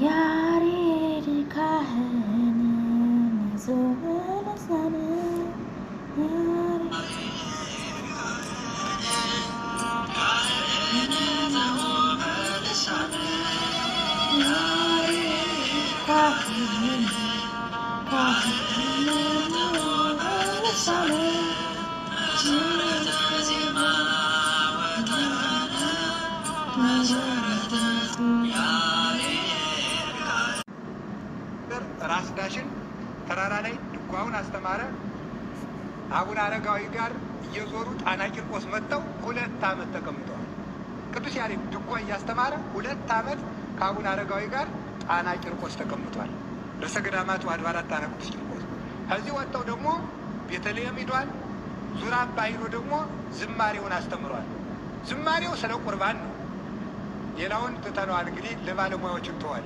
ያሬድ ካህን ዞለሳነ ራስ ዳሽን ተራራ ላይ ድጓውን አስተማረ። አቡነ አረጋዊ ጋር እየዞሩ ጣና ቂርቆስ መጥተው 2 ዓመት ተቀምጠዋል። ቅዱስ ያሬድ ድጓ እያስተማረ 2 ዓመት ከአቡነ አረጋዊ ጋር ጣና ቂርቆስ ተቀምጧል። ርዕሰ ገዳማቱ አድባራት ጣና ቅዱስ ቂርቆስ። ከዚህ ወጥተው ደግሞ ቤተልሔም ሂዷል። ዙራ አባ ሂዶ ደግሞ ዝማሬውን አስተምሯል። ዝማሬው ስለ ቁርባን ነው። ሌላውን ትተነዋል። እንግዲህ ለባለሙያዎች እንተዋል።